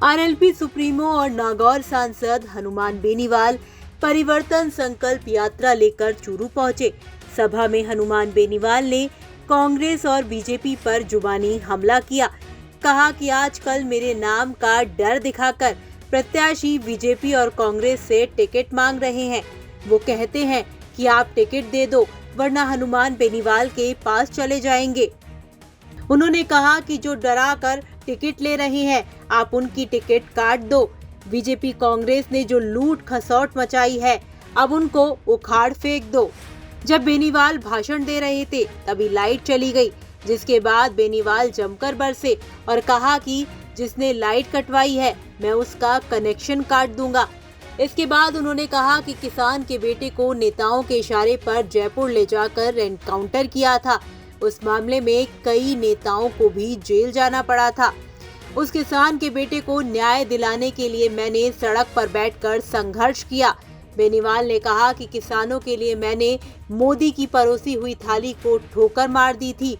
RLP supremo और नागौर सांसद हनुमान बेनीवाल परिवर्तन संकल्प यात्रा लेकर चूरू पहुंचे। सभा में हनुमान बेनीवाल ने कांग्रेस और बीजेपी पर जुबानी हमला किया। कहा कि आजकल मेरे नाम का डर दिखाकर प्रत्याशी बीजेपी और कांग्रेस से टिकट मांग रहे हैं। वो कहते हैं कि आप टिकट दे दो वरना हनुमान बेनीवाल के पास चले जाएंगे। उन्होंने कहा कि जो डरा कर टिकट ले रहे हैं आप उनकी टिकट काट दो। बीजेपी कांग्रेस ने जो लूट खसौट मचाई है अब उनको उखाड़ फेंक दो। जब बेनीवाल भाषण दे रहे थे तभी लाइट चली गई, जिसके बाद बेनीवाल जमकर बरसे और कहा कि जिसने लाइट कटवाई है मैं उसका कनेक्शन काट दूंगा। इसके बाद उन्होंने कहा कि किसान के बेटे को नेताओं के इशारे पर जयपुर ले जाकर एनकाउंटर किया था। उस मामले में कई नेताओं को भी जेल जाना पड़ा था। उस किसान के बेटे को न्याय दिलाने के लिए मैंने सड़क पर बैठकर संघर्ष किया। बेनीवाल ने कहा कि किसानों के लिए मैंने मोदी की परोसी हुई थाली को ठोकर मार दी थी।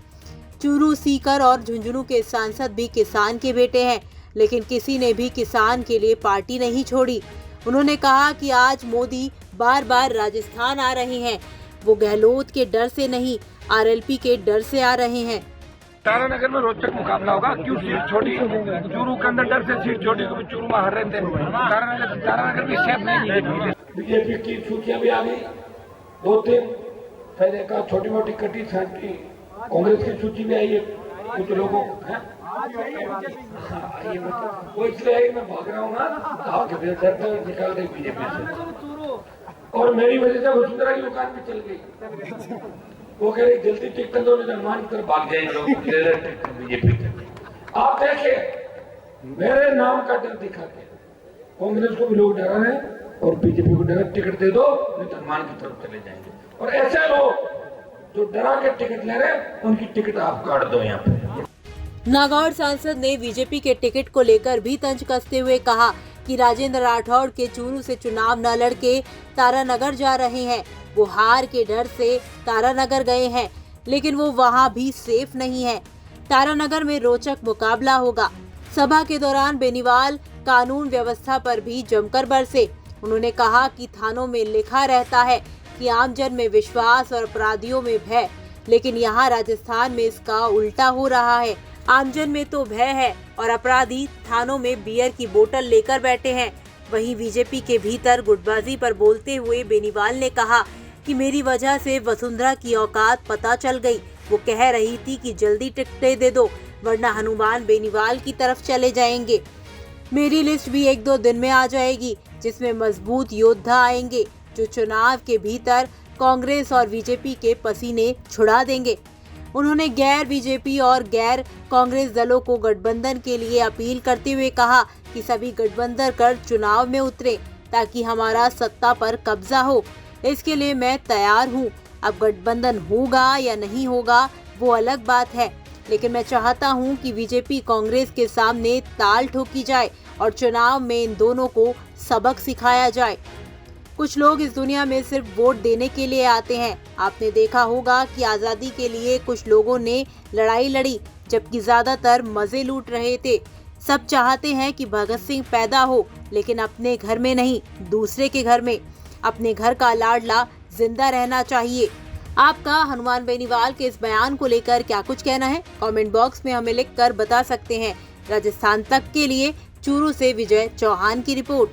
चूरू, सीकर और झुंझुनू के सांसद भी किसान के बेटे हैं, लेकिन किसी ने भी किसान के लिए पार्टी नहीं छोड़ी। उन्होंने कहा कि आज मोदी बार बार राजस्थान आ रहे हैं, वो गहलोत के डर से नहीं आरएलपी के डर से आ रहे हैं। तारानगर में रोचक मुकाबला होगा। क्यों सीट छोटी? चूरू के अंदर डर से सीट छोटी, क्योंकि चूरू में हार रहे थे। तारानगर की सेफ नहीं। बीजेपी की सूचियां भी आ गई, 2-3 फिर एक छोटी मोटी कटी छाटी। कांग्रेस की सूची भी आई है कुछ लोगों वो इसलिए मैं भाग रहा हूँ ना, आपके निकाल गई बीजेपी से और मेरी वजह से वसुंधरा की दुकान भी चल गई। वो कह रही जल्दी टिकट दो, मान कर भाग जाएंगे बीजेपी। आप देखिए मेरे नाम का डर दिखा के कांग्रेस को भी लोग डरा रहे और बीजेपी को डरा, टिकट दे दो नहीं तो मान की तरफ चले जाएंगे। और ऐसे लोग जो डरा के टिकट ले रहे उनकी टिकट आप काट दो। यहाँ पे नागौर सांसद ने बीजेपी के टिकट को लेकर भी तंज कसते हुए कहा कि राजेंद्र राठौड़ के चूरू से चुनाव न लड़के तारानगर जा रहे हैं। वो हार के डर से तारानगर गए हैं, लेकिन वो वहां भी सेफ नहीं है। तारानगर में रोचक मुकाबला होगा। सभा के दौरान बेनीवाल कानून व्यवस्था पर भी जमकर बरसे। उन्होंने कहा कि थानों में लिखा रहता है कि आमजन में विश्वास और अपराधियों में भय, लेकिन यहाँ राजस्थान में इसका उल्टा हो रहा है। आमजन में तो भय है और अपराधी थानों में बियर की बोतल लेकर बैठे हैं। वहीं बीजेपी के भीतर गुटबाजी पर बोलते हुए बेनीवाल ने कहा कि मेरी वजह से वसुंधरा की औकात पता चल गई। वो कह रही थी कि जल्दी टिकटें दे दो वरना हनुमान बेनीवाल की तरफ चले जाएंगे। मेरी लिस्ट भी 1-2 दिन में आ जाएगी, जिसमें मजबूत योद्धा आएंगे जो चुनाव के भीतर कांग्रेस और बीजेपी के पसीने छुड़ा देंगे। उन्होंने गैर बीजेपी और गैर कांग्रेस दलों को गठबंधन के लिए अपील करते हुए कहा कि सभी गठबंधन कर चुनाव में उतरे ताकि हमारा सत्ता पर कब्जा हो। इसके लिए मैं तैयार हूँ। अब गठबंधन होगा या नहीं होगा वो अलग बात है, लेकिन मैं चाहता हूँ कि बीजेपी कांग्रेस के सामने ताल ठोकी जाए और चुनाव में इन दोनों को सबक सिखाया जाए। कुछ लोग इस दुनिया में सिर्फ वोट देने के लिए आते हैं। आपने देखा होगा कि आजादी के लिए कुछ लोगों ने लड़ाई लड़ी, जबकि ज्यादातर मजे लूट रहे थे। सब चाहते हैं कि भगत सिंह पैदा हो, लेकिन अपने घर में नहीं, दूसरे के घर में। अपने घर का लाडला जिंदा रहना चाहिए। आपका हनुमान बेनीवाल के इस बयान को लेकर क्या कुछ कहना है? कमेंट बॉक्स में हमें लिखकर बता सकते हैं। राजस्थान तक के लिए चूरू से विजय चौहान की रिपोर्ट।